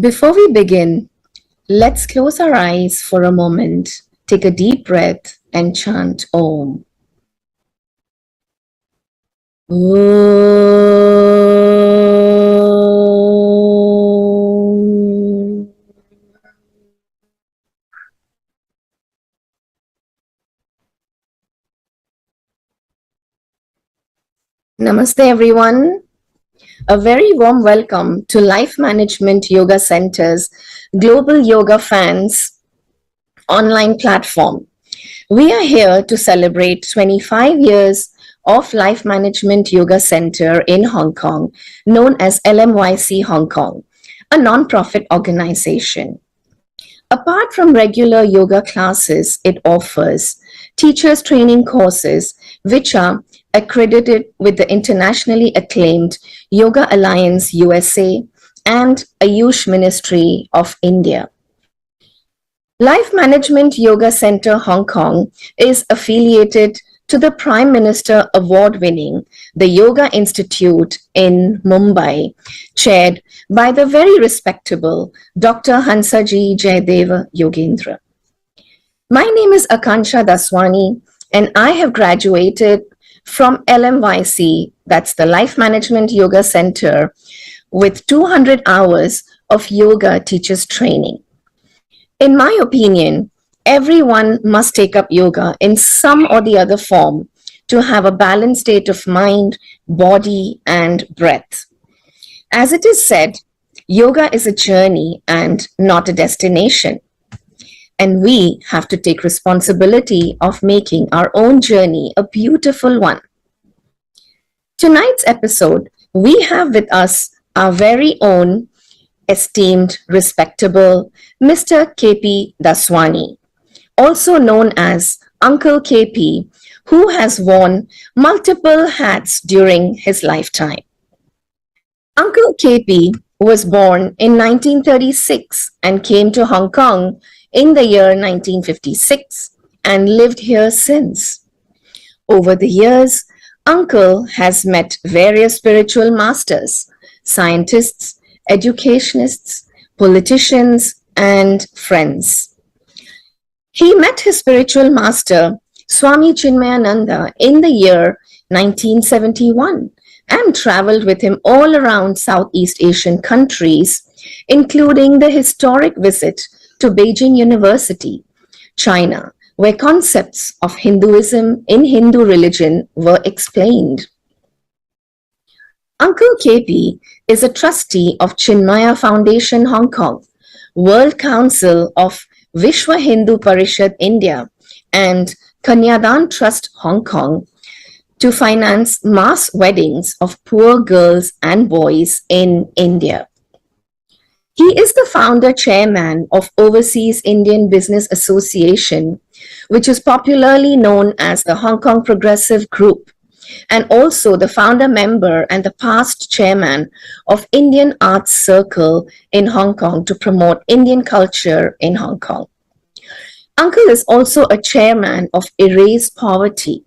Before we begin, let's close our eyes for a moment, take a deep breath, and chant Om. Om. Namaste, everyone. A very warm welcome to Life Management Yoga Center's Global Yoga Fans online platform. We are here to celebrate 25 years of Life Management Yoga Center in Hong Kong, known as LMYC Hong Kong, a non-profit organization. Apart from regular yoga classes, it offers teachers training courses which are accredited with the internationally acclaimed Yoga Alliance USA and Ayush Ministry of India. Life Management Yoga Center Hong Kong is affiliated to the Prime Minister award-winning the Yoga Institute in Mumbai, chaired by the very respectable Dr. Hansaji Jayadeva Yogendra. My name is K.P Daswani, and I have graduated from LMYC, that's the Life Management Yoga Center, with 200 hours of yoga teachers training. In my opinion, everyone must take up yoga in some or the other form to have a balanced state of mind, body, and breath. As it is said, yoga is a journey and not a destination. And we have to take responsibility of making our own journey a beautiful one. Tonight's episode, we have with us our very own esteemed, respectable Mr KP Daswani, also known as Uncle KP, who has worn multiple hats during his lifetime. Uncle KP was born in 1936 and came to Hong Kong in the year 1956 and lived here since. Over the years, Uncle has met various spiritual masters, scientists, educationists, politicians, and friends. He met his spiritual master, Swami Chinmayananda, in the year 1971 and traveled with him all around Southeast Asian countries, including the historic visit to Beijing University, China, where concepts of Hinduism in Hindu religion were explained. Uncle KP is a trustee of Chinmaya Foundation Hong Kong, World Council of Vishwa Hindu Parishad India, and Kanyadan Trust Hong Kong to finance mass weddings of poor girls and boys in India. He is the founder chairman of Overseas Indian Business Association, which is popularly known as the Hong Kong Progressive Group, and also the founder member and the past chairman of Indian Arts Circle in Hong Kong to promote Indian culture in Hong Kong. Uncle is also a chairman of Erase Poverty,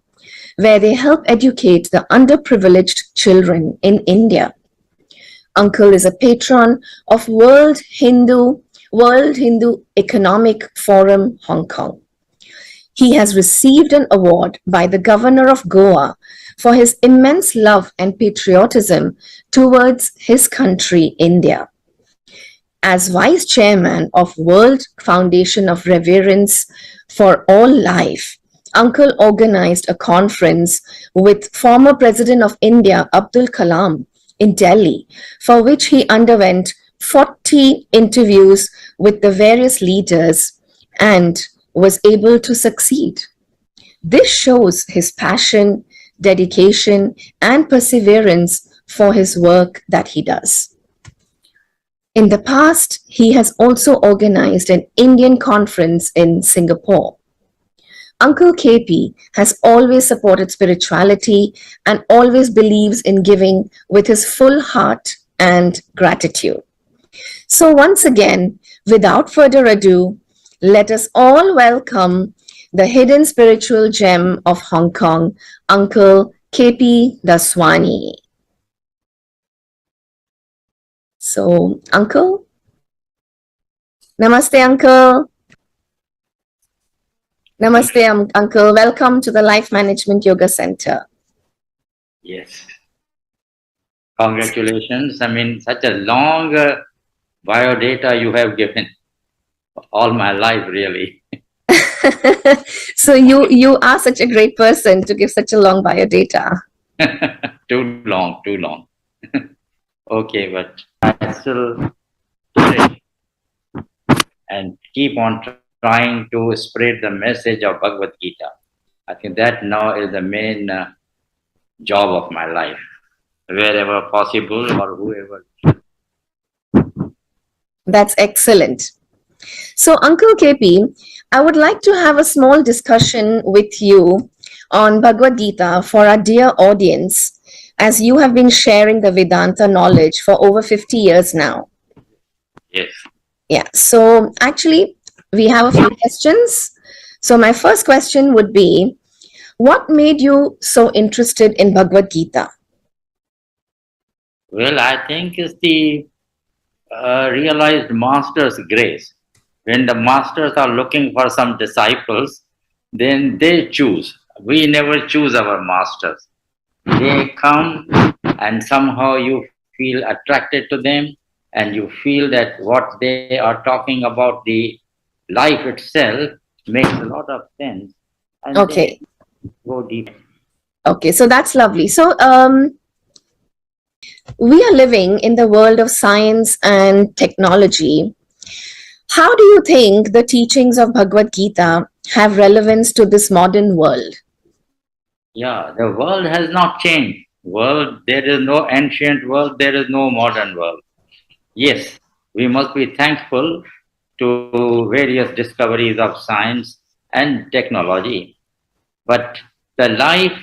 where they help educate the underprivileged children in India. Uncle is a patron of World Hindu Economic Forum Hong Kong. He has received an award by the governor of Goa for his immense love and patriotism towards his country, India. As vice chairman of World Foundation of Reverence for All Life, Uncle organized a conference with former President of India, Abdul Kalam, in Delhi, for which he underwent 40 interviews with the various leaders and was able to succeed. This shows his passion, dedication, and perseverance for his work that he does. In the past, he has also organized an Indian conference in Singapore. Uncle KP has always supported spirituality and always believes in giving with his full heart and gratitude. So once again, without further ado, let us all welcome the hidden spiritual gem of Hong Kong, Uncle K.P Daswani. So, Uncle, Namaste, Uncle. Namaste, Uncle. Welcome to the Life Management Yoga Center. Yes. Congratulations. I mean, such a long biodata you have given. All my life, really. So you are such a great person to give such a long biodata. Too long, too long. Okay, but I still cherish and keep on trying to spread the message of Bhagwad Gita. I think that now is the main job of my life, wherever possible or whoever. That's excellent. So, Uncle KP, I would like to have a small discussion with you on Bhagwad Gita for our dear audience, as you have been sharing the Vedanta knowledge for over 50 years now. Yes. Yeah, so actually, we have a few questions. So, my first question would be, what made you so interested in Bhagwad Gita? Well, I think it's the realized master's grace. When the masters are looking for some disciples, then they choose. We never choose our masters. They come and somehow you feel attracted to them and you feel that what they are talking about the life itself makes a lot of sense and they Okay, go deep. okay, so that's lovely. So, we are living in the world of science and technology. How do you think the teachings of Bhagavad Gita have relevance to this modern world? Yeah, the world has not changed. World, there is no ancient world, there is no modern world. Yes, we must be thankful to various discoveries of science and technology. But the life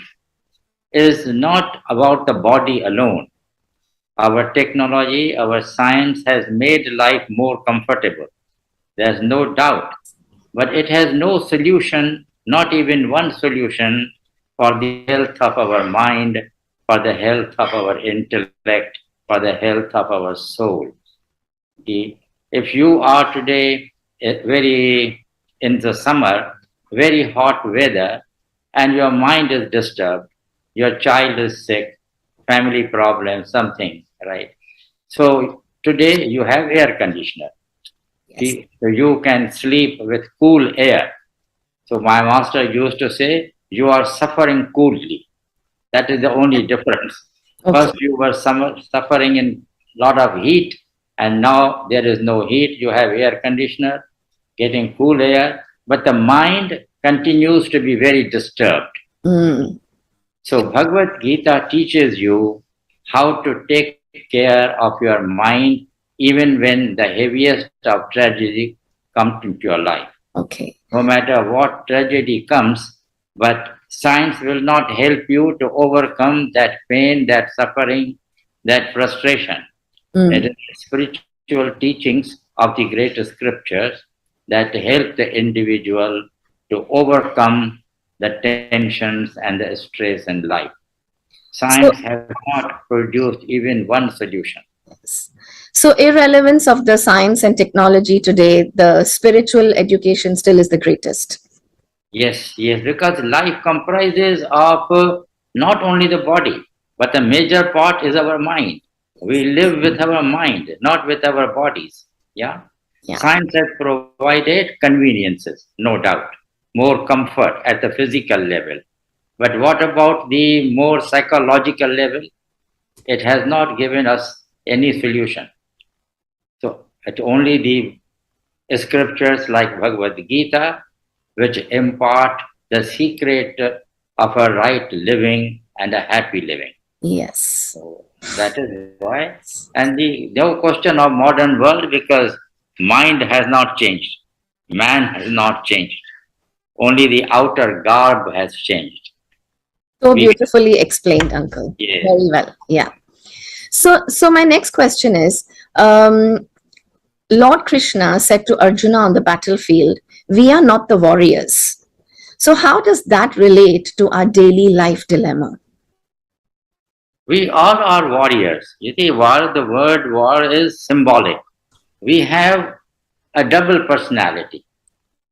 is not about the body alone. Our technology, our science has made life more comfortable. There's no doubt. But it has no solution, not even one solution for the health of our mind, for the health of our intellect, for the health of our soul. If you are today very in the summer, very hot weather, and your mind is disturbed, your child is sick, family problem, something, right? So today you have air conditioner. Yes. So you can sleep with cool air. So my master used to say, you are suffering coolly. That is the only difference. Okay. First, you were suffering in lot of heat, and now there is no heat. You have air conditioner, getting cool air, but the mind continues to be very disturbed. Mm, So Bhagavad Gita teaches you how to take care of your mind even when the heaviest of tragedy comes into your life. okay. No matter what tragedy comes, but science will not help you to overcome that pain, that suffering, that frustration. It Mm. is spiritual teachings of the great scriptures that help the individual to overcome the tensions and the stress in life. Science So, has not produced even one solution. yes. So, irrelevance of the science and technology today, the spiritual education still is the greatest. Yes, yes, because life comprises of not only the body, but the major part is our mind. We live with our mind, not with our bodies. Yeah. Yeah. Science has provided conveniences, no doubt, more comfort at the physical level. But what about the more psychological level? It has not given us any solution. So it only the scriptures like Bhagavad Gita, which impart the secret of a right living and a happy living. Yes. So that is why. And the no question of modern world because mind has not changed. Man has not changed. Only the outer garb has changed. So We beautifully explained, Uncle. yeah. Very well. Yeah. So my next question is, Lord Krishna said to Arjuna on the battlefield, "We are not the warriors." So how does that relate to our daily life dilemma? We all are warriors. You see, war, the word war is symbolic. We have a double personality.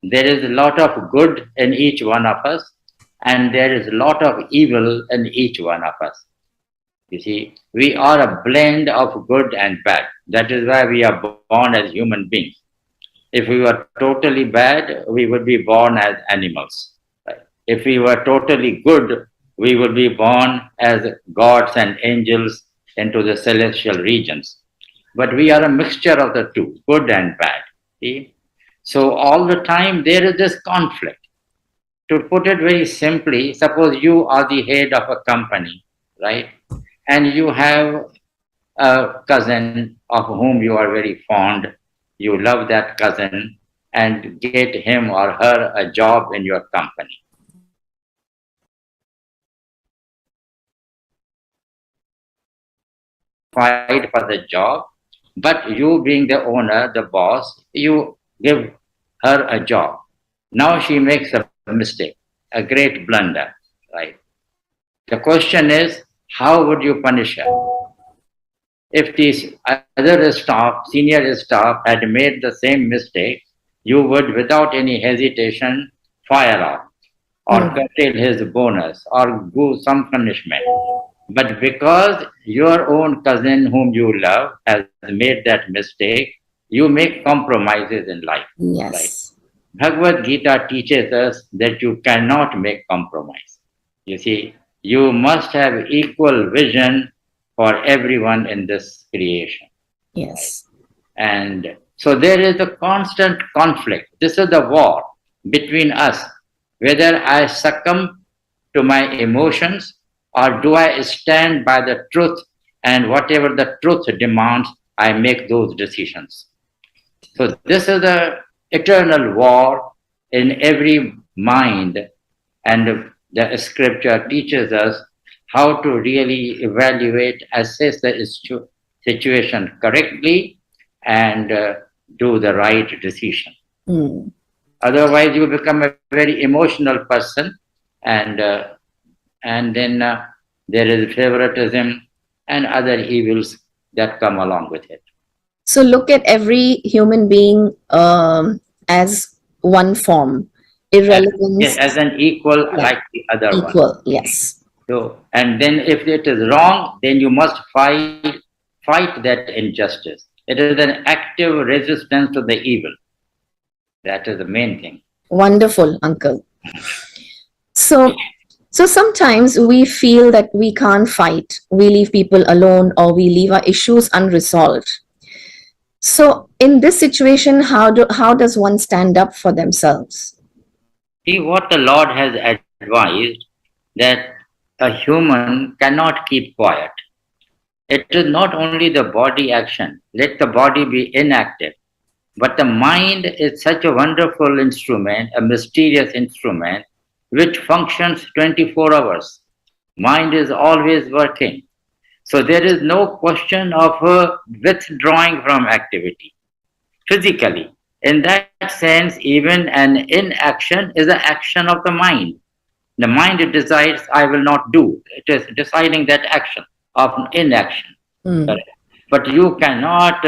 There is a lot of good in each one of us, and there is a lot of evil in each one of us. You see, we are a blend of good and bad. That is why we are born as human beings. If we were totally bad, we would be born as animals. Right? If we were totally good, we would be born as gods and angels into the celestial regions. But we are a mixture of the two, good and bad. See? So all the time there is this conflict. To put it very simply, suppose you are the head of a company, right? And you have a cousin of whom you are very fond. You love that cousin and get him or her a job in your company. Fight for the job, but you being the owner, the boss, you give her a job. Now she makes a mistake, a great blunder, right? The question is, how would you punish her? If the other staff, senior staff, had made the same mistake, you would, without any hesitation, fire off or curtail his bonus or do some punishment. But because your own cousin, whom you love, has made that mistake, you make compromises in life. Right? Yes. Bhagwad Gita teaches us that you cannot make compromise. You see, you must have equal vision for everyone in this creation. Yes. And so there is a constant conflict. This is the war between us, whether I succumb to my emotions or do I stand by the truth, and whatever the truth demands, I make those decisions. So this is the eternal war in every mind, and the scripture teaches us how to really evaluate, assess the situation correctly, and do the right decision. Mm. Otherwise, you become a very emotional person, and then there is favoritism and other evils that come along with it. So look at every human being as one form, irrelevance. Yes, as an equal, Yeah. like the other one. Equal. Yes. So, and then if it is wrong, then you must fight that injustice. It is an active resistance to the evil. That is the main thing. Wonderful, Uncle. So sometimes we feel that we can't fight. We leave people alone or we leave our issues unresolved. So in this situation, how does one stand up for themselves? See what the Lord has advised, that a human cannot keep quiet. It is not only the body action. Let the body be inactive. But the mind is such a wonderful instrument, a mysterious instrument, which functions 24 hours. Mind is always working. So there is no question of withdrawing from activity physically. In that sense, even an inaction is an action of the mind. The mind decides, I will not do. It is deciding that action of inaction. Correct? But you cannot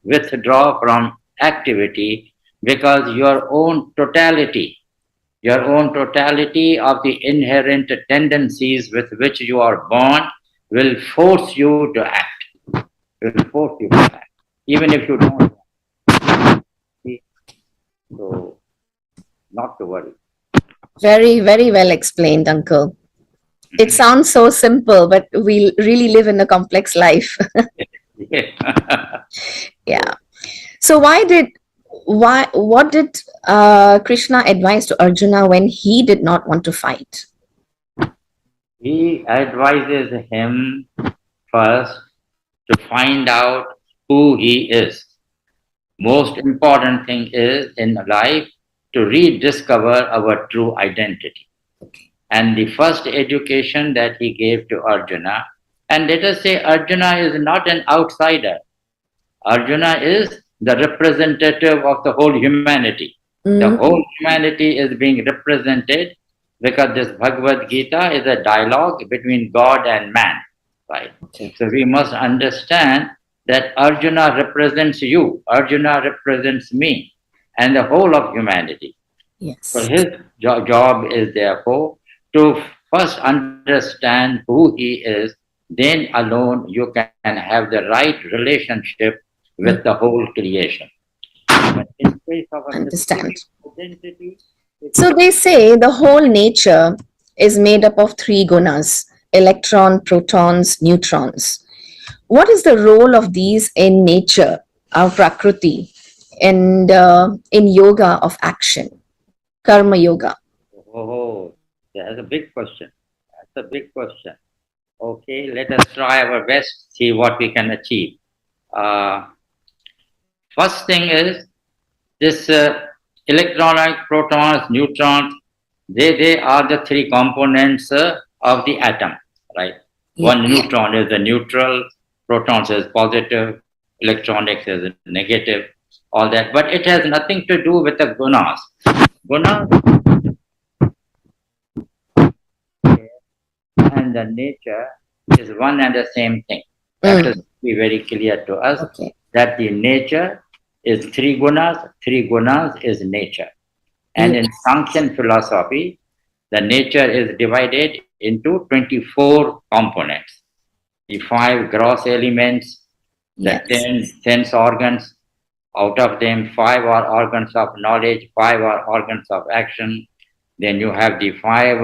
withdraw from activity, because your own totality of the inherent tendencies with which you are born will force you to act. Will force you to act, even if you don't want. So, not to worry. Very, very well explained, Uncle. It sounds so simple, but we really live in a complex life. Yeah. So what did Krishna advise to Arjuna when he did not want to fight? He advises him first to find out who he is. Most important thing is in life to rediscover our true identity. And the first education that he gave to Arjuna, and let us say Arjuna is not an outsider. Arjuna is the representative of the whole humanity. The whole humanity is being represented, because this Bhagwad Gita is a dialogue between God and man. Right? Okay. So we must understand that Arjuna represents you, Arjuna represents me, and the whole of humanity. So Yes. his job is therefore to first understand who he is, then alone you can have the right relationship with Mm, the whole creation. But in case of a understand. specific identity, it So they say the whole nature is made up of three gunas: electron, protons, neutrons. What is the role of these in nature, our prakriti, and in yoga of action, karma yoga? oh, that's a big question. That's a big question. Okay, let us try our best, see what we can achieve. Uh, First thing is this electronic, protons, neutrons, they are the three components of the atom, right? Yeah. One neutron is the neutral, protons is positive, electronics is negative, all that. But it has nothing to do with the gunas. Gunas and the nature is one and the same thing. That is Mm, be very clear to us okay. that the nature is three gunas is nature. And in Yes. Sankhyan philosophy, the nature is divided into 24 components. The five gross elements, the Yes. 10 sense organs, out of them, five are organs of knowledge, five are organs of action. Then you have the five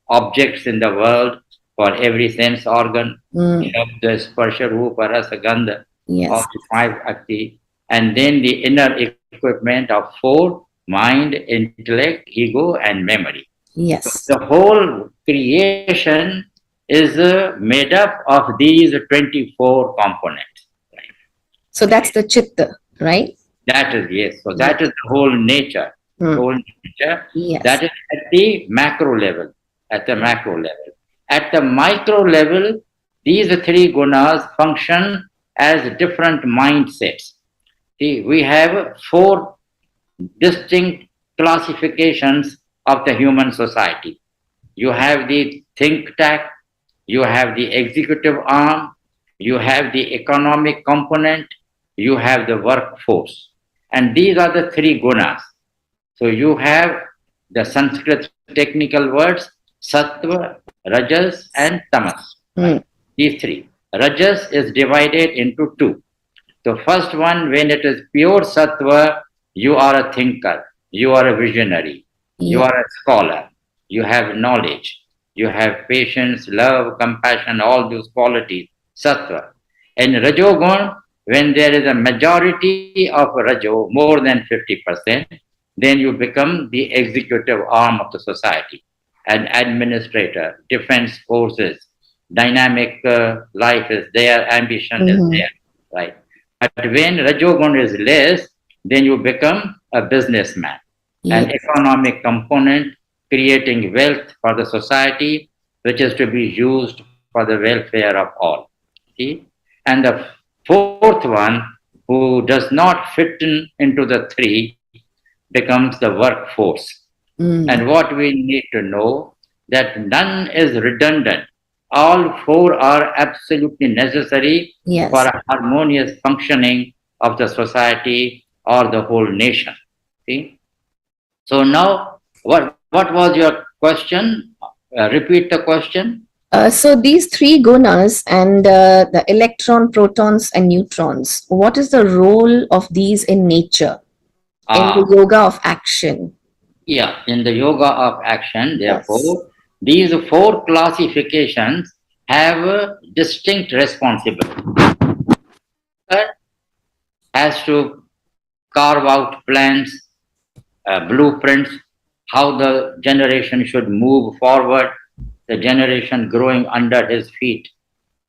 objects in the world for every sense organ, Mm, Shabda, Sparsha, Rupa, Rasa, Gandha, all yes. the five Akti. And then the inner equipment of four: mind, intellect, ego, and memory. Yes. The whole creation is made up of these 24 components. Right? So that's the chitta, right? That is, yes. So Yeah. that is the whole nature. Mm, Whole nature. That yes. is at the macro level. At the macro level. At the micro level, these three gunas function as different mindsets. See, we have four distinct classifications of the human society. You have the think tank, you have the executive arm, you have the economic component, you have the workforce. And these are the three gunas. So you have the Sanskrit technical words sattva, rajas, and tamas. Right? Mm, These three. Rajas is divided into two. So first one, when it is pure sattva, you are a thinker, you are a visionary, you yeah. are a scholar, you have knowledge, you have patience, love, compassion, all those qualities, sattva. In Rajogun, when there is a majority of Rajo, more than 50%, then you become the executive arm of the society, an administrator, defense forces, dynamic life is there, ambition is Mhm. there, right? But when Rajogun is less, then you become a businessman, an Yes. economic component creating wealth for the society, which is to be used for the welfare of all. See? And the fourth one, who does not fit into the three, becomes the workforce. And Mm, what we need to know that none is redundant. All four are absolutely necessary for yes. a harmonious functioning of the society or the whole nation. See? So now, what was your question? Repeat the question. So these three gunas and the electron, protons, and neutrons, what is the role of these in nature, in the Ah, yoga of action? yeah. In the yoga of action, Yes. therefore, these four classifications have a distinct responsibility. Has to carve out plans, blueprints, how the generation should move forward, the generation growing under his feet.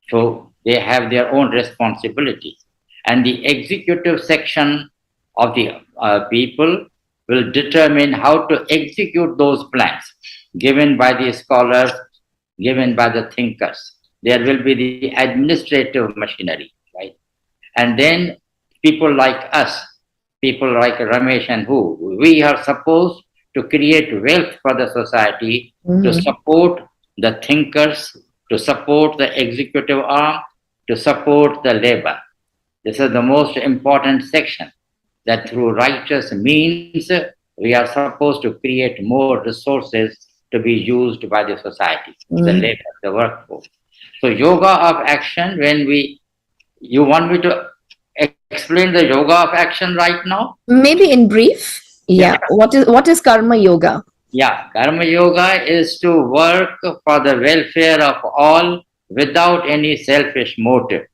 So they have their own responsibilities. And the executive section of the people will determine how to execute those plans given by the scholars, given by the thinkers. There will be the administrative machinery, right? And then people like us, people like Ramesh and who, we are supposed to create wealth for the society, to Mhm. support the thinkers, to support the executive arm, to support the labor. This is the most important section, that through righteous means we are supposed to create more resources to be used by the society, the Mm. labor, the workforce. So yoga of action, you want me to explain the yoga of action right now? Maybe in brief, Yeah. yeah. What is karma yoga? Yeah, Karma Yoga is to work for the welfare of all without any selfish motive,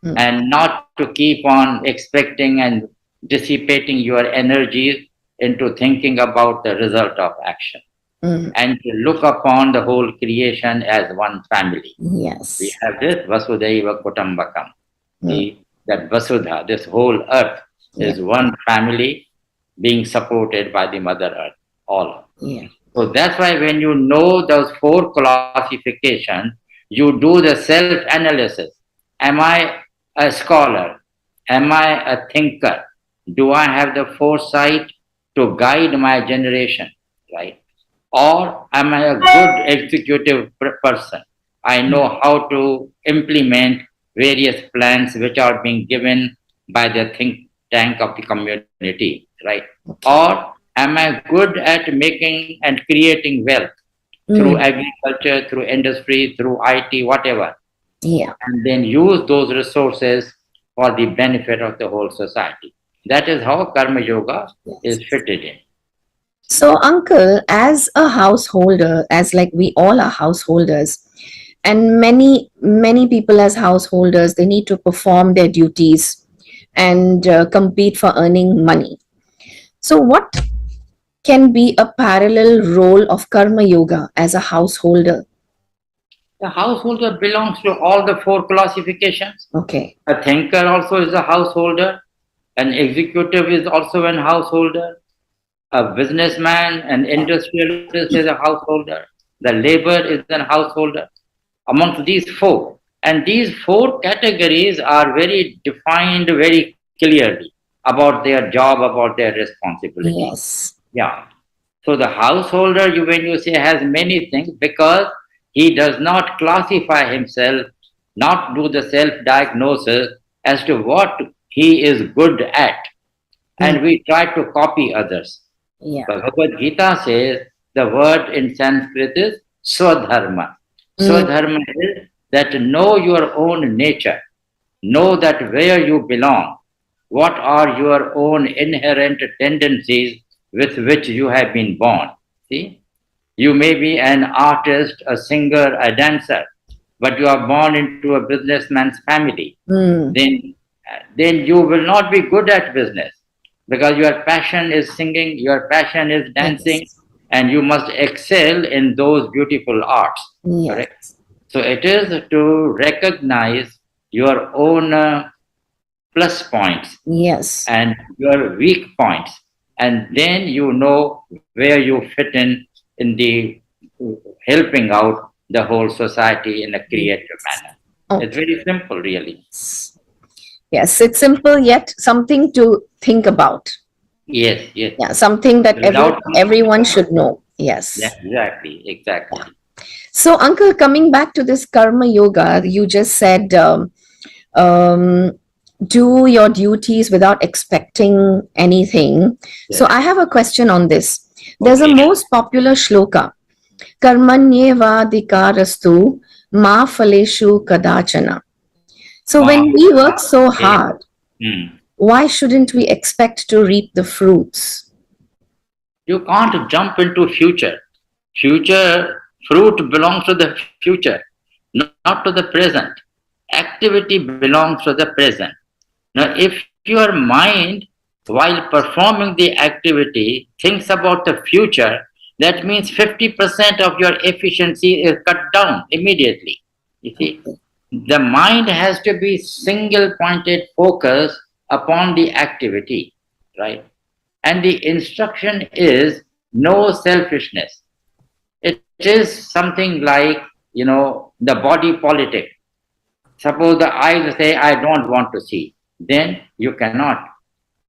Mm. and not to keep on expecting and dissipating your energies into thinking about the result of action, Mm. and to look upon the whole creation as one family. We Yes. have this Vasudhaiva Kutumbakam. Mm. That Vasudha, this whole earth, Yeah. is one family being supported by the Mother Earth, all. Yeah. So that's why when you know those four classifications, you do the self analysis. Am I a scholar? Am I a thinker? Do I have the foresight to guide my generation? Right? Or am I a good executive person? I know how to implement various plans which are being given by the think tank of the community, right? Or am I good at making and creating wealth through Mm. agriculture, through industry, through IT, whatever, Yeah. and then use those resources for the benefit of the whole society? That is how Karma Yoga Yes. is fitted in. So, uncle, as a householder, as like we all are householders, and many people as householders, they need to perform their duties and compete for earning money. So, what can be a parallel role of karma yoga as a householder? The householder belongs to all the four classifications. Okay. A thinker also is a householder. An executive is also an householder. A businessman, an industrialist is a householder. The labor is an householder. Amongst these four. And these four categories are very defined very clearly about their job, about their responsibility. Yes. Yeah. So the householder, when you say, has many things because he does not classify himself, not do the self diagnosis as to what he is good at, Mm. and we try to copy others. Yeah. Bhagwad Gita says the word in Sanskrit is swadharma. Mm. Swadharma is that know your own nature, know that where you belong, what are your own inherent tendencies with which you have been born. See, you may be an artist, a singer, a dancer, but you are born into a businessman's family. Mm. Then you will not be good at business because your passion is singing, your passion is dancing, Yes. and you must excel in those beautiful arts. Correct? Yes. So it is to recognize your own plus points Yes. and your weak points, and then you know where you fit in the helping out the whole society in a creative manner. It's Okay. very simple, really. Yes, it's simple yet something to think about. Yes, yes. Yeah, something that Without everyone should know. Yes. yeah, exactly, Yeah. exactly. So, Uncle, coming back to this karma yoga, you just said um, do your duties without expecting anything. So, Yes. I have a question on this. There's a Okay. most popular shloka, karmanyevadikarastu ma phaleshu kadachana. So, Wow. when we work so Okay. hard, Hmm. why shouldn't we expect to reap the fruits? You can't jump into future. Future fruit belongs to the future, not to the present. Activity belongs to the present. Now, if your mind, while performing the activity, thinks about the future, that means 50% of your efficiency is cut down immediately. You see, the mind has to be single pointed focus upon the activity, right? And the instruction is no selfishness. It is something like, the body politic. Suppose the eyes say, I don't want to see, then you cannot.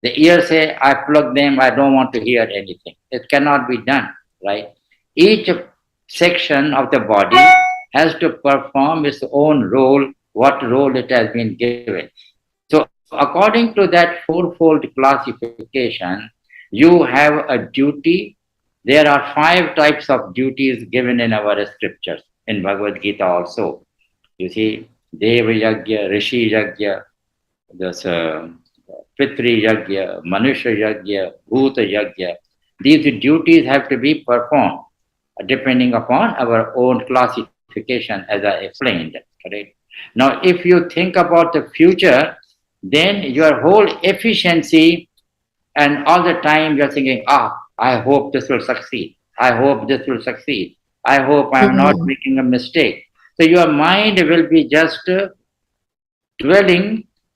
The ears say, I plug them, I don't want to hear anything. It cannot be done, right? Each section of the body has to perform its own role, what role it has been given. So According to that fourfold classification, you have a duty. There are five types of duties given in our scriptures, in Bhagwad Gita also. You see, Deva Yagya, Rishi Yagya, this Pitri Yagya, Manusha Yagya, Bhuta Yagya. These duties have to be performed depending upon our own classification, as I explained. Correct? Now, if you think about the future, then your whole efficiency and all the time you're thinking, I hope this will succeed. I hope this will succeed. I hope I'm not Mm, making a mistake. So your mind will be just dwelling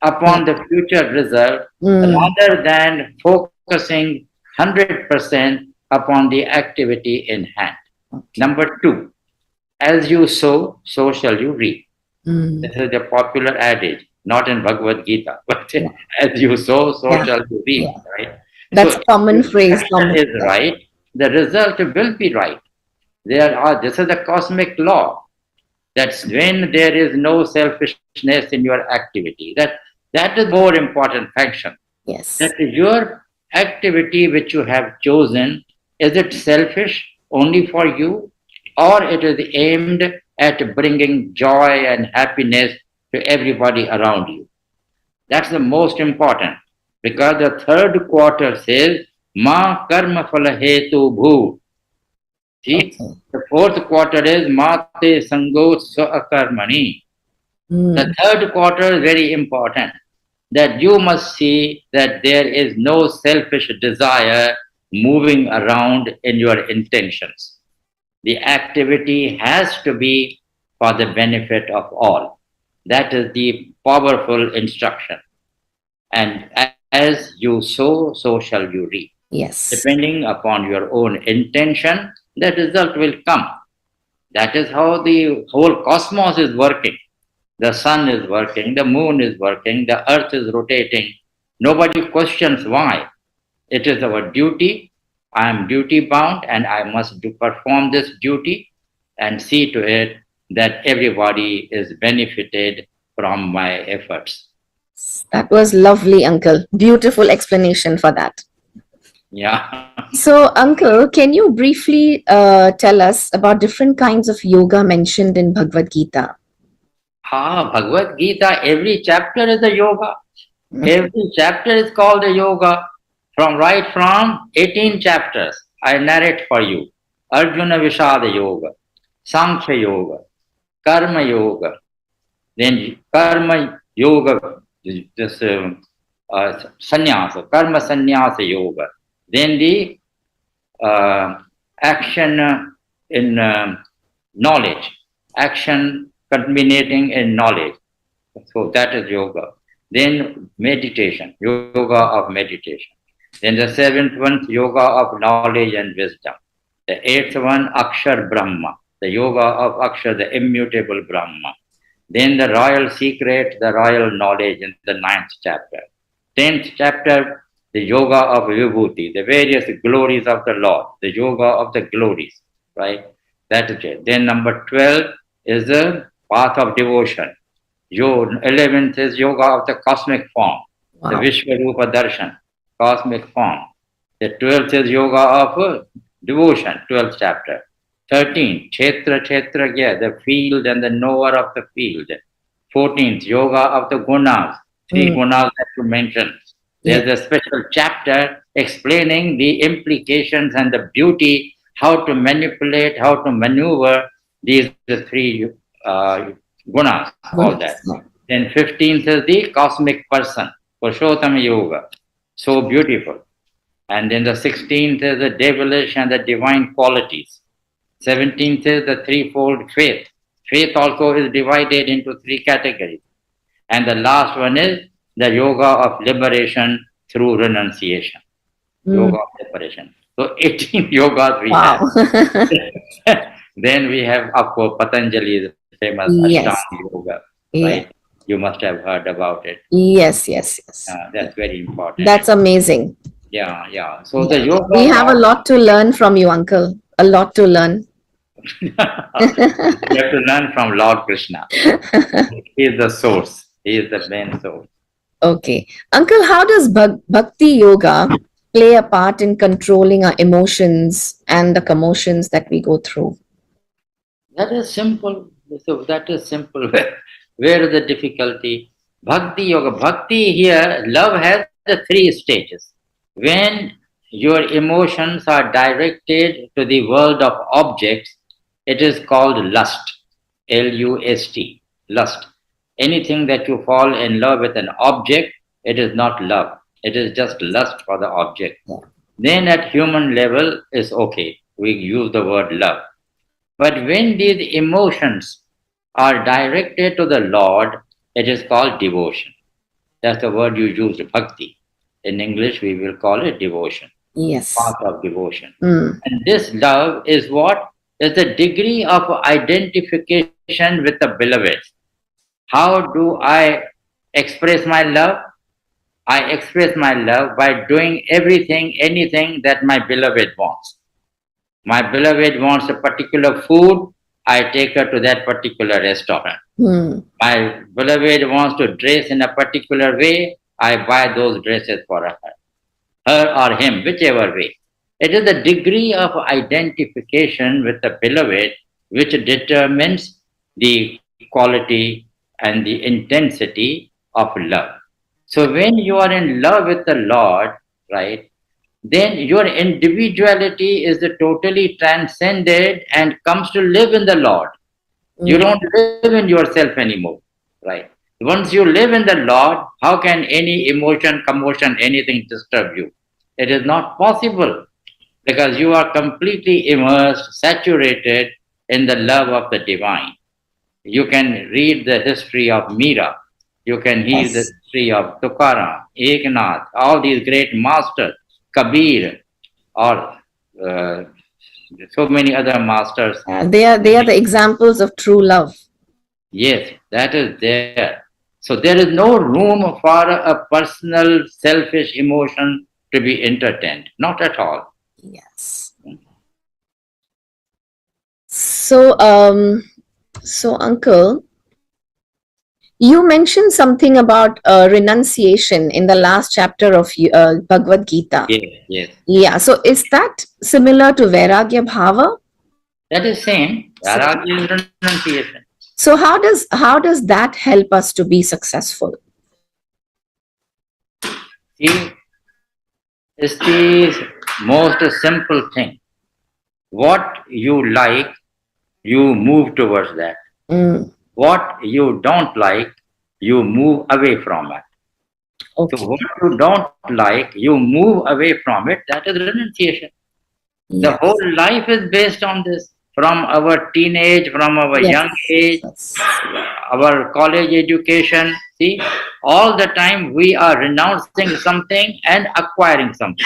yeah. upon the future result Mm, rather than focusing 100% upon the activity in hand. okay. Number two, as you sow, so shall you reap. Mm, This is the popular adage, not in Bhagavad Gita, but yeah. as you sow, so Yeah. shall you reap, Yeah. right? So That's a if common your phrase. action Common. is Yeah. right, the result will be right. This is the cosmic law. That's when there is no selfishness in your activity. That is the more important function. That Yes. your activity which you have chosen, is it selfish only for you, or it is aimed at bringing joy and happiness to everybody around you? That's the most important, because the third quarter says ma karma phala hetu bhu. See, Okay. the fourth quarter is mate sango akarmani. The Mm, third quarter is very important, that you must see that there is no selfish desire moving around in your intentions. The activity has to be for the benefit of all. That is the powerful instruction. And as you sow, so shall you reap. yes. Depending upon your own intention, the result will come. That is how the whole cosmos is working. The sun is working, the moon is working, the earth is rotating. Nobody questions why. It is our duty. I am duty bound and I must perform this duty and see to it that everybody is benefited from my efforts. That was lovely, Uncle. Beautiful explanation for that. Yeah. So, Uncle, can you briefly tell us about different kinds of yoga mentioned in Bhagavad Gita? Bhagavad Gita, every chapter is a yoga. Okay. Every chapter is called a yoga. From 18 chapters, I narrate for you. Arjuna Vishada Yoga, Sankhya Yoga, Karma Yoga, then Karma Yoga, this Sannyasa, Karma Sannyasa Yoga, then the uh, action in knowledge, action culminating in knowledge. So that is yoga. Then meditation, yoga of meditation. Then the seventh one, yoga of knowledge and wisdom. The eighth one, Akshar Brahma, the yoga of Akshar, the immutable Brahma. Then the royal secret, the royal knowledge in the ninth chapter. 10th chapter, the yoga of vibhuti, the various glories of the Lord, the yoga of the glories, right? That is it. Then number 12 is the path of devotion. 11th is yoga of the cosmic form, the Wow. Vishwarupa Darshan, cosmic form. The 12th is yoga of devotion, 12th chapter. 13th, Kshetra Kshetragya, the field and the knower of the field. 14th, yoga of the gunas, three Mm, gunas that you mentioned. yeah. There's a special chapter explaining the implications and the beauty, how to manipulate, how to maneuver these three gunas, all that. Goodness. Yeah. Then 15th is the cosmic person, Purushottam Yoga. So beautiful. And then the 16th is the devilish and the divine qualities. 17th is the threefold faith. Faith also is divided into three categories. And the last one is the yoga of liberation through renunciation. Mm, Yoga of liberation. So 18 yogas we wow. have. Then we have, of course, Patanjali's famous Ashtanga Yes. Yoga, right? Yeah. You must have heard about it. Yes. Yes. Yes. That's very important. That's amazing. Yeah, yeah. So the Yeah. yogas We have a are, lot to learn from you, Uncle. A lot to learn. we have to learn from Lord Krishna. He is the source. He is the main source. Okay. Uncle, how does Bhakti Yoga play a part in controlling our emotions and the commotions that we go through? That is simple. So that is simple. Where is the difficulty? Bhakti Yoga. Bhakti here, love has the three stages. When your emotions are directed to the world of objects, it is called lust. Lust. Lust. Anything that you fall in love with an object, it is not love. It is just lust for the object. Then at human level is okay. We use the word love. But when these emotions are directed to the Lord, it is called devotion. That's the word you used, bhakti. In English, we will call it devotion, Yes. path of devotion. Mm. And this love is what? Is the degree of identification with the beloved. How do I express my love? I express my love by doing everything, anything that my beloved wants. My beloved wants a particular food, I take her to that particular restaurant. Mm. My beloved wants to dress in a particular way, I buy those dresses for her or him, whichever way. It is the degree of identification with the beloved which determines the quality and the intensity of love. So when you are in love with the Lord, right, then your individuality is totally transcended and comes to live in the Lord. You Mm. don't live in yourself anymore, right? Once you live in the Lord, how can any emotion, commotion, anything disturb you? It is not possible because you are completely immersed, saturated in the love of the divine. You can read the history of Mira. You can hear the Yes. history of Tukaram, Eknath, all these great masters, Kabir, or uh, so many other masters. They are the examples of true love. Yes, that is there. So there is no room for a personal, selfish emotion to be entertained. Not at all. Yes. So, Uncle, you mentioned something about renunciation in the last chapter of Bhagwad Gita. Yes, yes. Yeah. So, is that similar to Vairagya Bhava? That is same. Same. Vairagya is renunciation. So, how does that help us to be successful? See, it's the most simple thing. What you like, you move towards that. Mm. What you don't like, you move away from it. So Okay. what you don't like, you move away from it. That is renunciation. The Yes. whole life is based on this. From our teenage, from our young Yes. age, Yes. our college education. See, all the time we are renouncing something and acquiring something.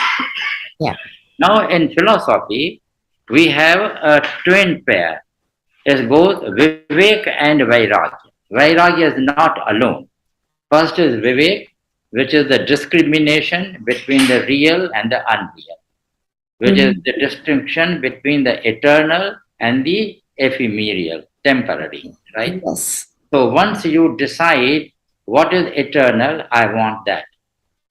Yeah. Now, in philosophy, we have a twin pair. It goes Vivek and Vairagya. Vairagya is not alone. First is Vivek, which is the discrimination between the real and the unreal, which is Mm. the distinction between the eternal and the ephemeral, temporary, right? Yes. So once you decide what is eternal, I want that.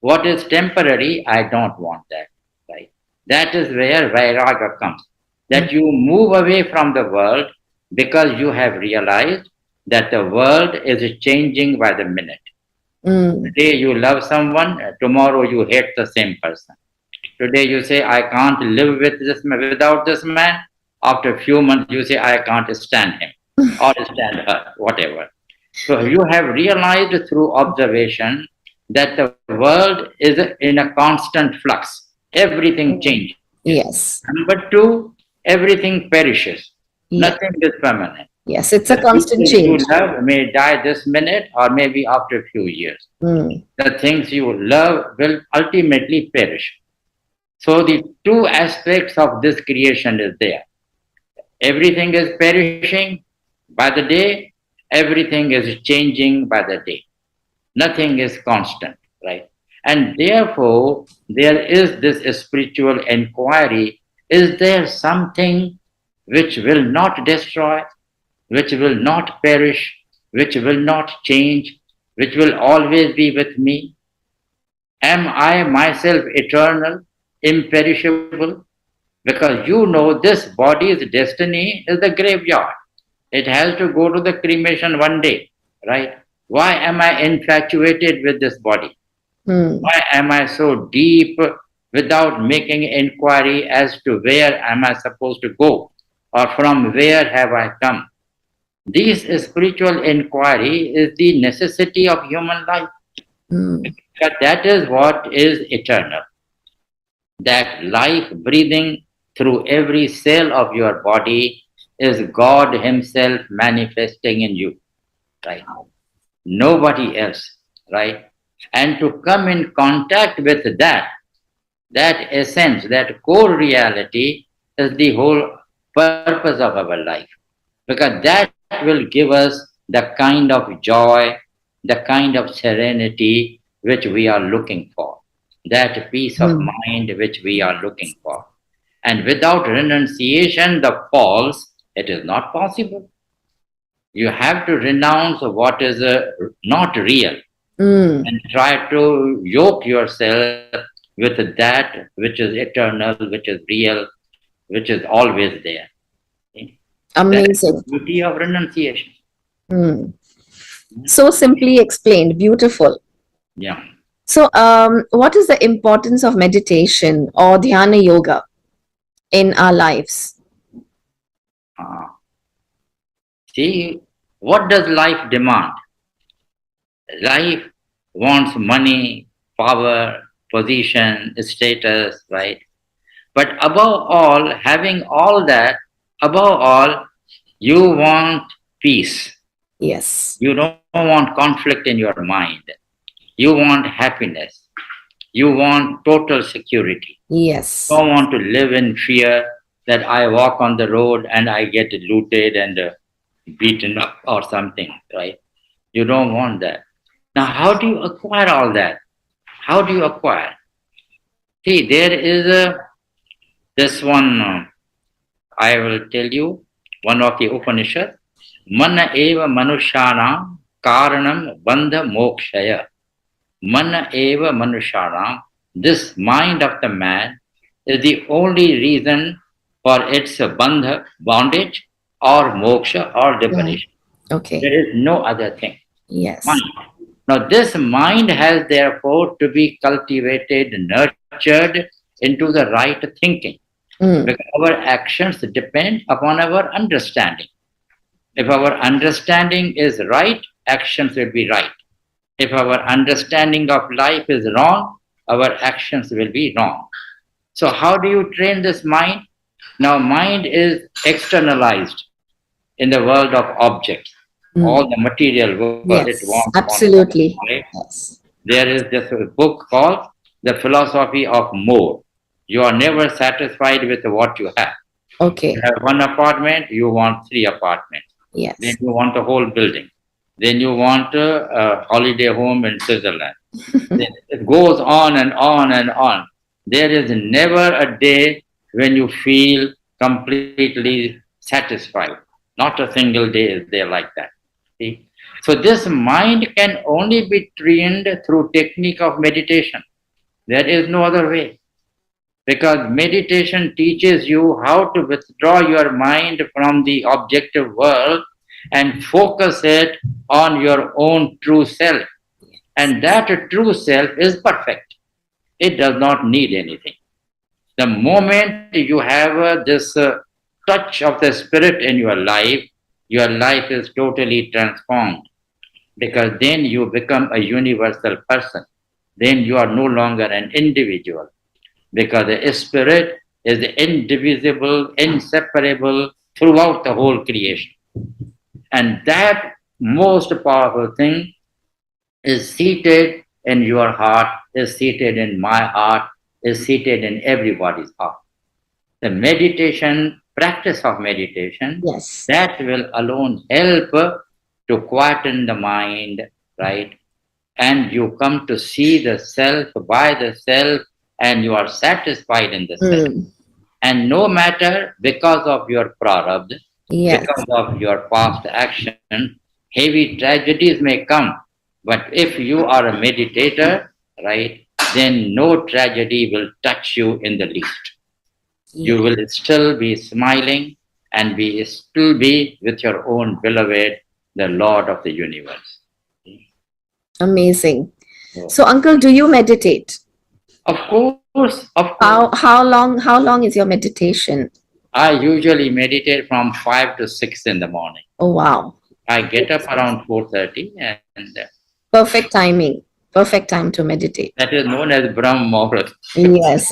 What is temporary, I don't want that, right? That is where Vairaga comes. Mm. That you move away from the world because you have realized that the world is changing by the minute. Mm. Today you love someone, tomorrow you hate the same person. Today you say, I can't live with without this man. After a few months you say, I can't stand him or stand her, whatever. So you have realized through observation that the world is in a constant flux. Everything Mm. changes. Yes. Number two, everything perishes. Yeah. Nothing is permanent. Yes. It's The a constant people you change. love may die this minute or maybe after a few years. Mm. The things you love will ultimately perish. So the two aspects of this creation is there. Everything is perishing by the day, everything is changing by the day. Nothing is constant, right? And therefore, there is this spiritual inquiry. Is there something which will not destroy, which will not perish, which will not change? which will always be with me? Am I myself eternal, imperishable? Because you know this body's destiny is the graveyard. It has to go to the cremation one day, right? Why am I infatuated with this body? Hmm. Why am I so deep without making inquiry as to where am I supposed to go or from where have I come? This spiritual inquiry is the necessity of human life. Hmm. Because that is what is eternal. That life breathing through every cell of your body is God Himself manifesting in you, right? Nobody else, right? And to come in contact with that essence, that core reality is the whole purpose of our life. Because that will give us the kind of joy, the kind of serenity which we are looking for, that peace of Hmm. mind which we are looking for. And without renunciation, the false, it is not possible. You have to renounce what is not real Hmm. and try to yoke yourself with that which is eternal, which is real, which is always there. Okay? That is the Amazing. beauty of renunciation. Hmm. So simply explained. Beautiful. Yeah. So, what is the importance of meditation or dhyana yoga in our lives? Uh, See, what does life demand? Life wants money, power, position, status, right? But above all, having all that, above all, you want peace. Yes. You don't want conflict in your mind. You want happiness. You want total security. You Yes. don't want to live in fear that I walk on the road and I get looted and beaten up or something, right? You don't want that. Now, how do you acquire all that? How do you acquire? See, there is this one, I will tell you, one of the Upanishad. Mana eva manushyanam karanam bandha mokshaya. Mana eva manushyanam. This mind of the man is the only reason for its bandha, bondage, or moksha, or Hmm. liberation. Okay. There is no other thing. Mind. Yes. Now, this mind has therefore to be cultivated, nurtured into the right thinking. Hmm. Because our actions depend upon our understanding. If our understanding is right, actions will be right. If our understanding of life is wrong, our actions will be wrong. So, how do you train this mind? Now, mind is externalized in the world of objects, all Hmm. the material world it Yes. wants on Absolutely. right? Yes. There is this book called The Philosophy of More. You are never satisfied with what you have. You Okay. have one apartment, you want three apartments. Then Yes. you want a whole building. Then you want a holiday home in Switzerland. Then it goes on and on and on. There is never a day when you feel completely satisfied. Not a single day is there like that. See? So this mind can only be trained through technique of meditation. There is no other way. Because meditation teaches you how to withdraw your mind from the objective world and focus it on your own true self. And that true self is perfect. It does not need anything. The moment you have this touch of the spirit in your life is totally transformed because then you become a universal person. Then you are no longer an individual because the spirit is indivisible, inseparable throughout the whole creation. And that most powerful thing is seated in your heart, is seated in my heart, is seated in everybody's heart. The meditation, practice of meditation, Yes. that will alone help to quieten the mind, right? And you come to see the self by the self, and you are satisfied in the self. Hmm. And no matter because of your prarabdha, Yes. because of your past action, heavy tragedies may come. But if you are a meditator, right, then no tragedy will touch you in the least. You will still be smiling and be still be with your own beloved, the Lord of the universe. Amazing. So, So, Uncle, do you meditate? of course, of course. How long is your meditation? I usually meditate from 5 to 6 in the morning. Oh, wow. I get up around 4:30, and Perfect timing. Perfect time to meditate. that is known as Brahm Muhurat. Yes.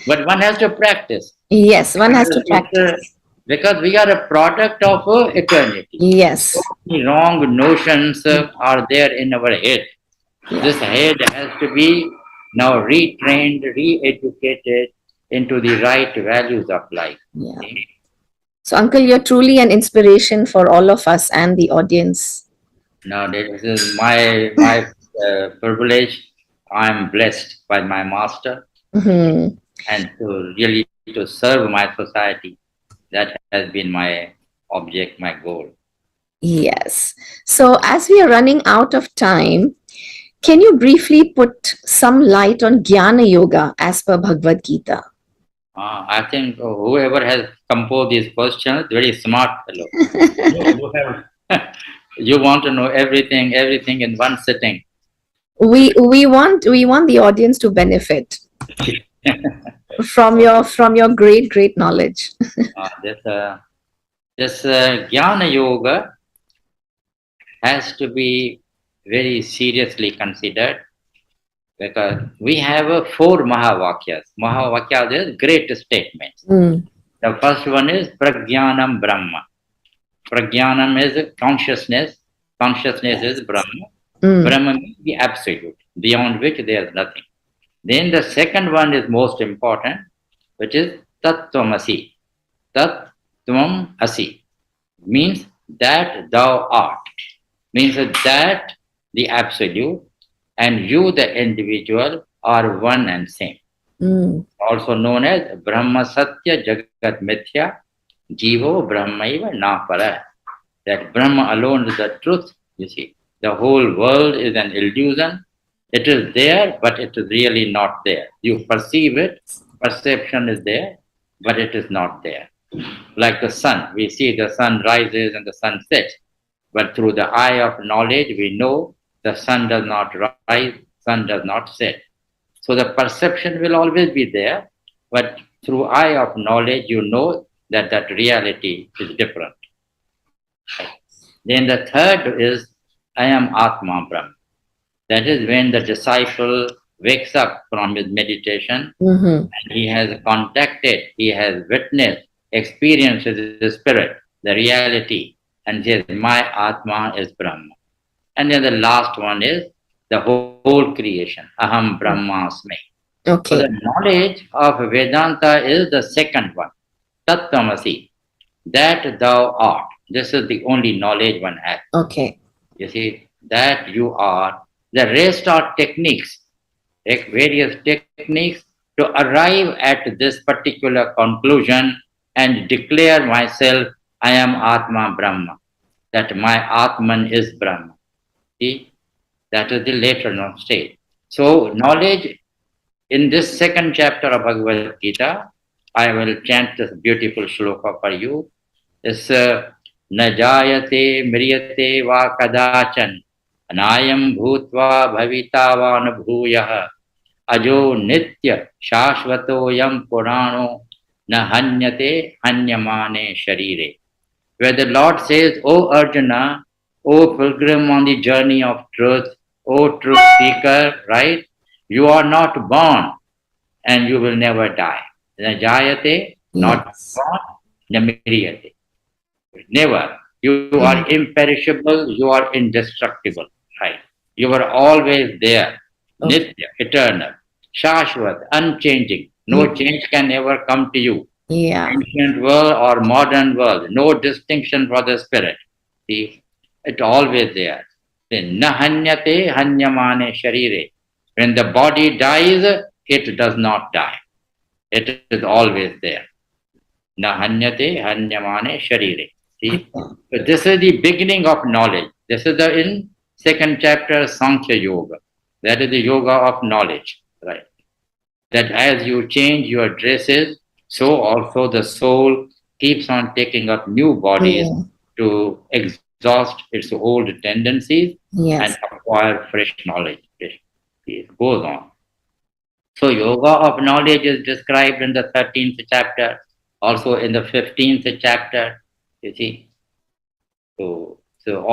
But one has to practice. Yes, one has to It's, practice. because we are a product of eternity. Yes. The wrong notions are there in our head. This head has to be now retrained, re-educated into the right values of life. Yeah. So, Uncle, you're truly an inspiration for all of us and the audience. Now, this is my privilege. I'm blessed by my master, Mhm. and to really to serve my society. That has been my object, my goal. Yes. So, as we are running out of time, can you briefly put some light on Jnana Yoga as per Bhagwad Gita? I think whoever has composed these questions, very smart fellow. You have, you want to know everything in one sitting. We want the audience to benefit from your great knowledge. This Jnana Yoga has to be very seriously considered because we have four Mahavakyas. Mahavakyas is great statements. Mm. The first one is Prajnanam Brahma. Prajnanam is consciousness. Consciousness is Brahma. Mm. Brahma means the absolute, beyond which there is nothing. Then the second one is most important, which is Tattvamasi. Tattvam Asi means that thou art, means that the absolute and you, the individual, are one and same. Mm. Also known as Brahma Satya Jagat Mithya Jivo Brahmaiva Napara. That Brahma alone is the truth, you see. The whole world is an illusion. It is there, but it is really not there. You perceive it, perception is there, but it is not there. Like the sun, we see the sun rises and the sun sets, but through the eye of knowledge, we know the sun does not rise, sun does not set. So the perception will always be there, but through eye of knowledge, you know that that reality is different. Then the third is I am Atma Brahma. That is when the disciple wakes up from his meditation Mhm. and he has contacted, he has witnessed, experienced the spirit, the reality, and says, my Atma is Brahma. And then the last one is the whole creation, Aham Brahmasmi. So the Okay. knowledge of Vedanta is the second one, Tattvamasi, that thou art. This is the only knowledge one has. Okay. You see, that you are. The rest are techniques, various techniques to arrive at this particular conclusion and declare myself, I am Atma Brahma, that my Atman is Brahma. See, that is the later stage. So, knowledge in this second chapter of Bhagavad Gita, I will chant this beautiful shloka for you. It's न जायते म्रियते वा कदाचन अनायं भूत्वा भविता वा न भूयः अजो नित्य शाश्वतोऽयं पुराणो न हन्यते हन्यमाने शरीरे. Where the Lord says, O Arjuna, O pilgrim on the journey of truth, O truth seeker, right? You are not born and you will never die. Na jayate, not Yes. born, na miriyate. Never. You are imperishable, you are indestructible. Right. You are always there. Okay. Nitya, eternal. Shashvat, unchanging. No change can ever come to you. Yeah. Ancient world or modern world. No distinction for the spirit. See, it's always there. Then nahanyate hanyamane sharire. When the body dies, it does not die. It is always there. Nahanyate hanyamane sharire. See, so this is the beginning of knowledge. This is the in Second chapter, Sankhya Yoga. That is the yoga of knowledge, right? That as you change your dresses, so also the soul keeps on taking up new bodies Mm. to exhaust its old tendencies and Yes. acquire fresh knowledge. It goes on. So, yoga of knowledge is described in the 13th chapter, also in the 15th chapter. You see, so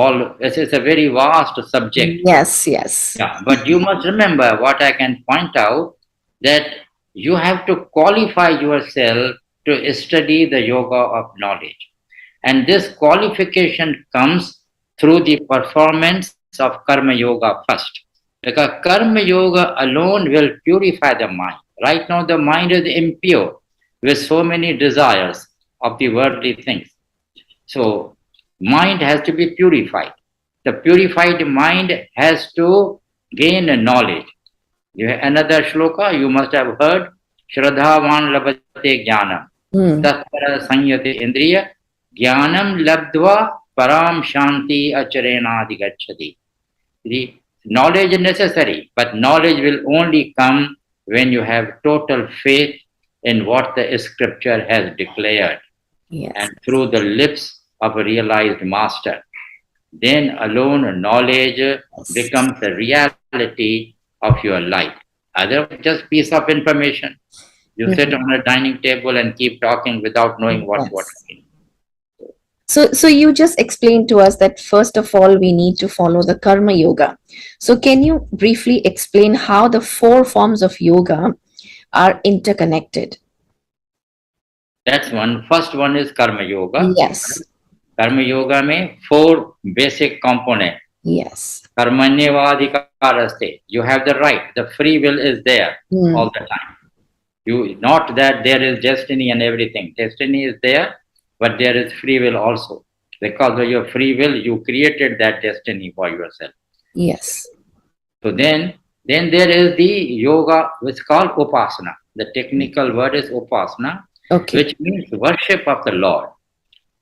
all this is a very vast subject. Yes. Yes. Yeah, but you must remember what I can point out, that you have to qualify yourself to study the yoga of knowledge. And this qualification comes through the performance of karma yoga first. Because karma yoga alone will purify the mind. Right now, the mind is impure with so many desires of the worldly things. So, mind has to be purified. The purified mind has to gain knowledge. Another shloka you must have heard, Shraddhavan labate jnanam, Mm. tattara sanyate indriya, jnanam labdva param shanti acharena gacchati. The knowledge is necessary, but knowledge will only come when you have total faith in what the scripture has declared Yes. and through the lips of a realized master. Then alone knowledge Yes. becomes a reality of your life. Otherwise, just piece of information. You sit Mm. on a dining table and keep talking without knowing what Yes. it means. So you just explained to us that first of all, we need to follow the karma yoga. So can you briefly explain how the four forms of yoga are interconnected? That's one. First one is karma yoga. Yes. Karma yoga में four basic component. Yes. Karmanyevadhikaraste. You have the right. The free will is there all Mm. the time. You not that there is destiny and everything. Destiny is there, but there is free will also. Because of your free will, you created that destiny for yourself. Yes. So then there is the yoga which is called upasana. The technical word is upasana, Okay. which means worship of the Lord.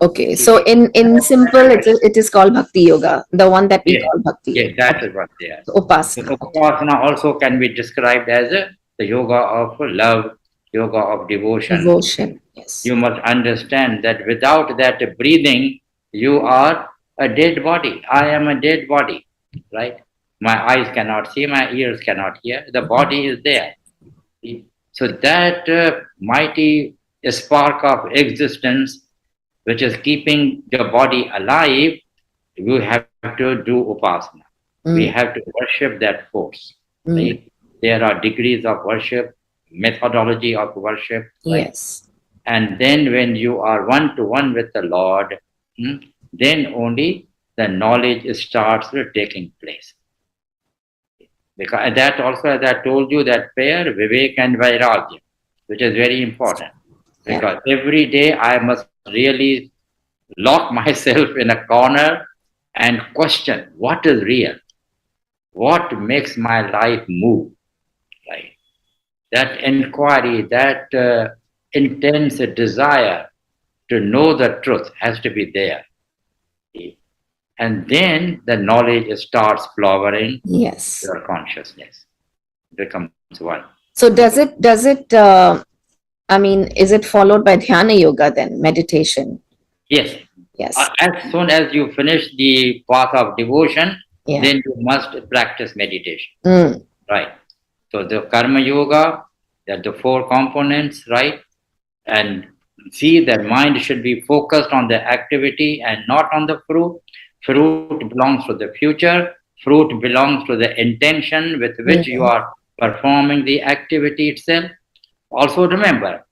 Okay. So in simple, it is called Bhakti Yoga, the one that we Yes, call Bhakti yes, Yoga. that Okay. is what they are. So So Upasana. Okay. upasana also can be described as the yoga of love, yoga of devotion. Devotion. Yes. You must understand that without that breathing, you are a dead body. I am a dead body, right? My eyes cannot see, my ears cannot hear. The body is there. So that mighty spark of existence, which is keeping the body alive, we have to do upasana. We Mm. have to worship that force, right? Mm. There are degrees of worship, methodology of worship, right? Yes. And then when you are one to one with the Lord, then only the knowledge starts taking place. Because that also, as I told you, that pair, Vivek and Vairagya, which is very important. Yeah. Because every day I must really lock myself in a corner and question what is real, what makes my life move, right? That inquiry, that intense desire to know the truth has to be there. And then the knowledge starts flowering, Yes. your consciousness becomes one. So I mean, is it followed by dhyana yoga then, meditation? Yes, Yes. as soon as you finish the path of devotion, Yeah. then you must practice meditation, Mm. right? So the karma yoga, that the four components, right? And see that mind should be focused on the activity and not on the fruit. Fruit belongs to the future. Fruit belongs to the intention with which you Mm. are performing the activity itself. Also remember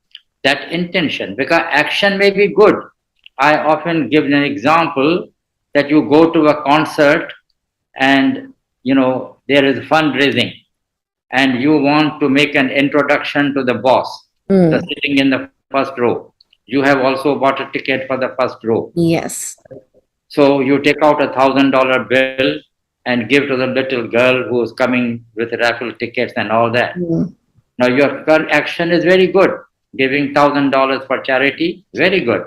that intention, because action may be good. I often give an example that you go to a concert and there is fundraising and you want to make an introduction to the boss, the Mm. sitting in the first row. You have also bought a ticket for the first row. Yes. So you take out $1,000 bill and give to the little girl who is coming with raffle tickets and all that. Mm. Now your action is very good, giving $1,000 for charity, very good.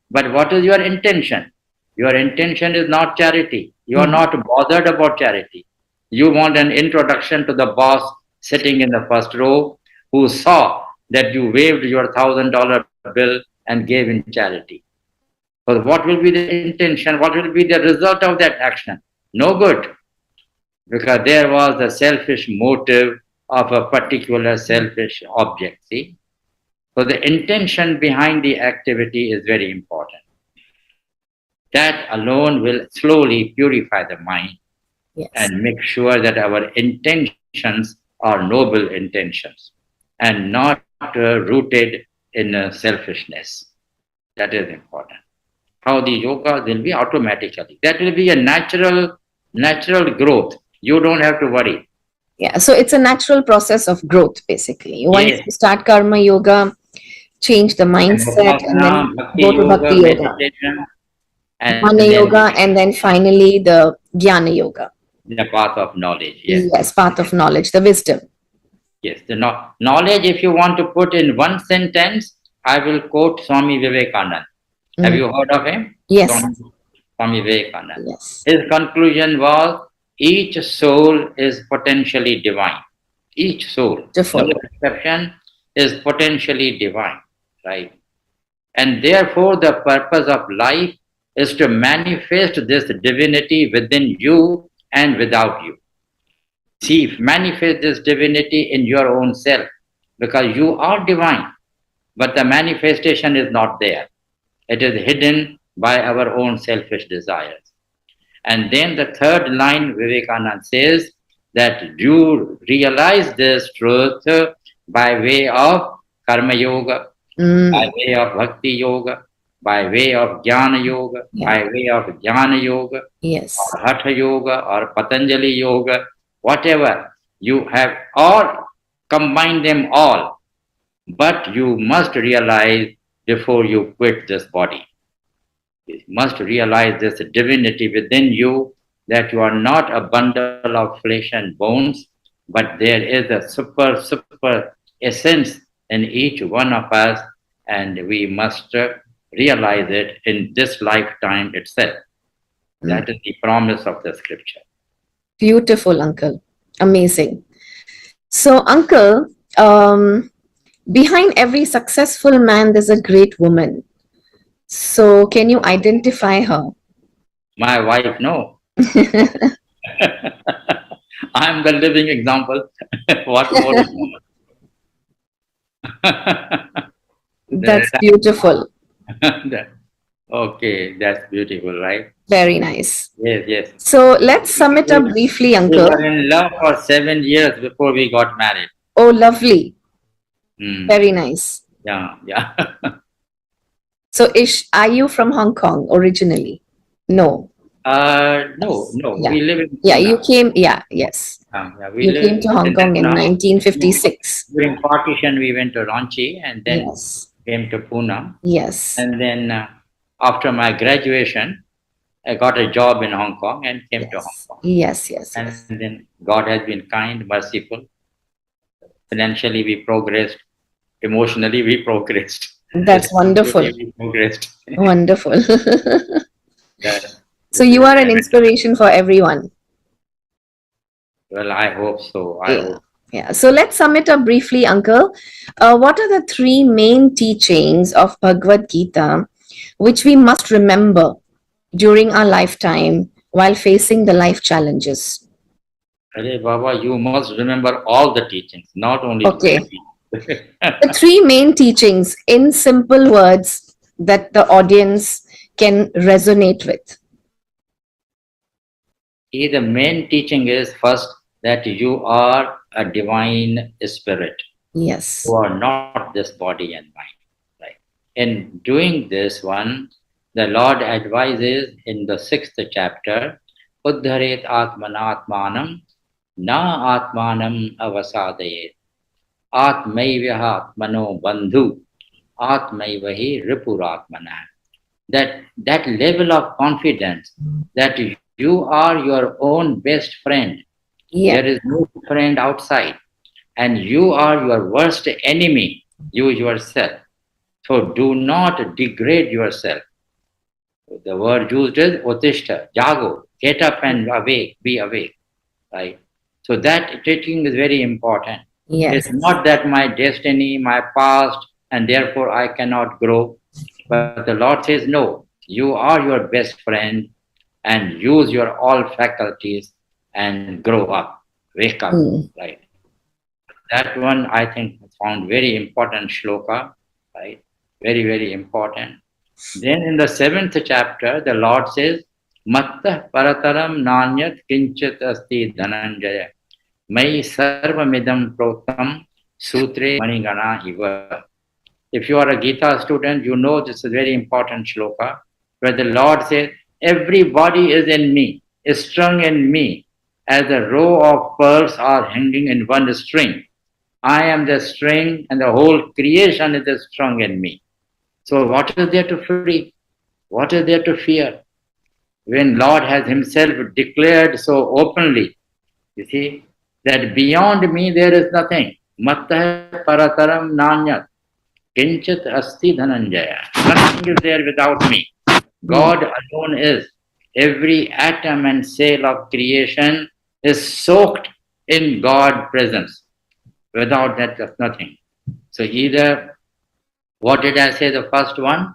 But what is your intention? Your intention is not charity. You are not bothered about charity. You want an introduction to the boss sitting in the first row who saw that you waved your $1,000 bill and gave in charity. So what will be the intention? What will be the result of that action? No good, because there was a selfish motive of a particular selfish object. See? So the intention behind the activity is very important. That alone will slowly purify the mind Yes. and make sure that our intentions are noble intentions and not rooted in selfishness. That is important. How the yoga will be automatically. That will be a natural growth. You don't have to worry. Yeah. So it's a natural process of growth, basically. Once Yes. you start karma yoga, change the And mindset, and then upasana, bhakti go to yoga, bhakti yoga, meditation, and jnana then yoga, and then finally the jnana yoga. the path of knowledge. Yes. Yes, path of knowledge, the wisdom. Yes. The knowledge, if you want to put in one sentence, I will quote Swami Vivekananda. Have you heard of him? Yes. Swami Vivekananda. Yes. His conclusion was each soul is potentially divine. Each soul, no exception, is potentially divine, right? And therefore, the purpose of life is to manifest this divinity within you and without you. See, manifest this divinity in your own self, because you are divine, but the manifestation is not there. It is hidden by our own selfish desires. And then the third line, Vivekananda says that you realize this truth by way of karma yoga, by way of bhakti yoga, by way of jnana yoga, by way of jnana yoga, or hatha yoga, or Patanjali yoga, whatever you have, or combine them all. But you must realize before you quit this body. You must realize this divinity within you, that you are not a bundle of flesh and bones, but there is a super essence in each one of us, and we must realize it in this lifetime itself. That is the promise of the scripture. Beautiful, uncle. Amazing. So, uncle, behind every successful man, there's a great woman. So, can you identify her? My wife, no. I'm the living example. What more? That's beautiful. Okay, that's beautiful, right? Very nice. Yes, yes. So, let's sum it up briefly, uncle. We were in love for 7 years before we got married. Oh, lovely. Very nice. Yeah. So, are you from Hong Kong originally? No. No. Yeah. We live in Pune. Yeah, you came. Yeah, yes. You came to Hong Kong in 1956. During partition, we went to Ranchi and then came to Pune. Yes. And then after my graduation, I got a job in Hong Kong and came to Hong Kong. Yes. And then God has been kind, merciful. Financially, we progressed. Emotionally, we progressed. That's wonderful. We progressed. Wonderful. So you are an inspiration for everyone. Well, I hope so. Yeah. So let's sum it up briefly, uncle. What are the 3 main teachings of Bhagwad Gita which we must remember during our lifetime while facing the life challenges? Hey, Baba, you must remember all the teachings, not only. Okay. The 3 main teachings in simple words that the audience can resonate with. The main teaching is first that you are a divine spirit. Yes. You are not this body and mind. Right. In doing this one, the Lord advises in the 6th chapter, Uddharet Atmanatmanam Na Atmanam Avasadayet Atmaivaha Atmano Bandhu Atmaivahi Ripuratmana. That level of confidence that you are your own best friend. There is no friend outside. And you are your worst enemy, you yourself. So do not degrade yourself. The word used is Utishta, Jago. Get up and awake, be awake, right? So that teaching is very important. Yes. It's not that my destiny, my past, and therefore I cannot grow. But the Lord says, no, you are your best friend and use your all faculties and grow up, wake up, Mm. right? That one I think found very important shloka, right? Very, very important. Then in the seventh chapter, the Lord says, Matta parataram nanyat kinchit asti dhananjaya. Mai sarvamidam protam sutre manigana iva. If you are a Gita student, you know this is a very important shloka where the Lord says, everybody is in me, is strung in me, as a row of pearls are hanging in one string. I am the string and the whole creation is strung in me. So what is there to free? What is there to fear? When Lord has himself declared so openly, you see, that beyond me there is nothing. Mattah parataram nanyat. Kinchit asti dhananjaya. Nothing is there without me. God alone is. Every atom and cell of creation is soaked in God's presence. Without that, there's nothing. So either, what did I say, the first one?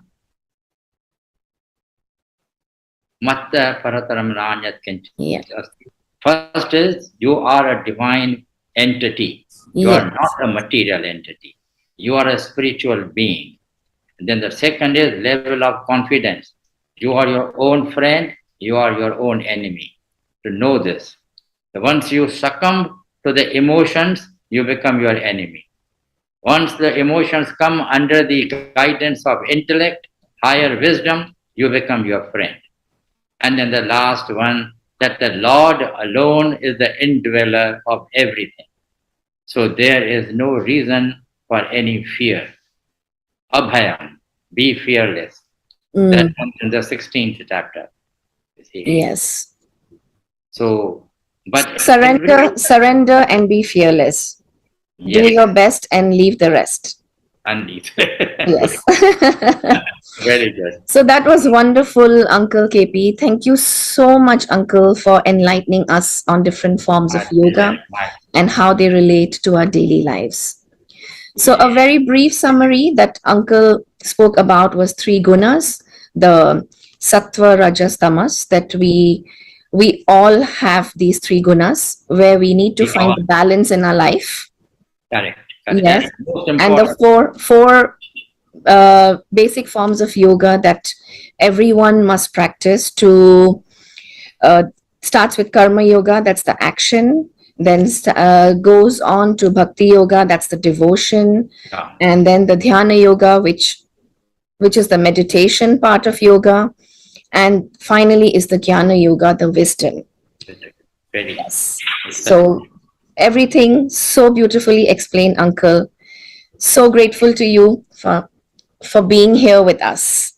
Matta parataram nanyat Yeah. kinchit asti. First is, you are a divine entity. You Yes. are not a material entity. You are a spiritual being. And then the second is level of confidence. You are your own friend, you are your own enemy. To know this. Once you succumb to the emotions, you become your enemy. Once the emotions come under the guidance of intellect, higher wisdom, you become your friend. And then the last one, that the Lord alone is the indweller of everything. So there is no reason for any fear. Abhayam, be fearless. That Mm. comes in the 16th chapter. You see. Yes. So, but Surrender, surrender, and be fearless. Do yes, your best and leave the rest. indeed. Yes. Very good. So that was wonderful, Uncle KP. Thank you so much, Uncle, for enlightening us on different forms of My yoga pleasure. My, and how they relate to our daily lives. So, a yeah, very brief summary that Uncle spoke about was three gunas, the sattva, rajas, tamas, that we all have these three gunas where we need to we find all, the balance in our life. correct, correct. Yes. That's most And the important. four basic forms of yoga that everyone must practice to uh, starts with karma yoga, that's the action, then goes on to bhakti yoga, that's the devotion, Yeah, and then the dhyana yoga, which is the meditation part of yoga, and finally is the jnana yoga, the wisdom. very. Yes. Excellent. So everything so beautifully explained, Uncle. So grateful to you for being here with us.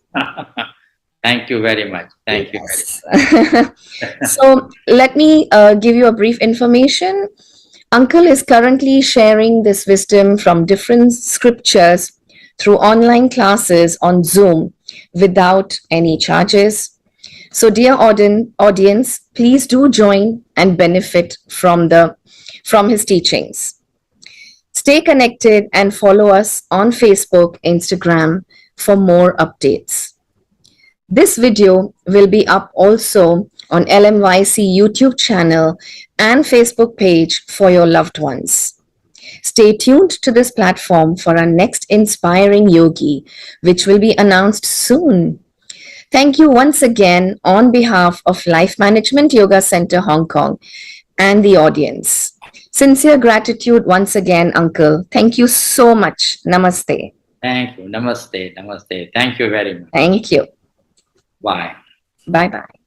Thank you very much. Thank you very Yes. So let me give you a brief information. Uncle is currently sharing this wisdom from different scriptures through online classes on Zoom without any charges. So, dear audience, please do join and benefit from his teachings. Stay connected and follow us on Facebook, Instagram for more updates. This video will be up also on LMYC YouTube channel and Facebook page for your loved ones. Stay tuned to this platform for our next inspiring yogi, which will be announced soon. Thank you once again on behalf of Life Management Yoga Center Hong Kong and the audience. Sincere gratitude once again, Uncle. Thank you so much. Namaste. Thank you. Namaste. Namaste. Thank you very much. Thank you. Bye. Bye bye.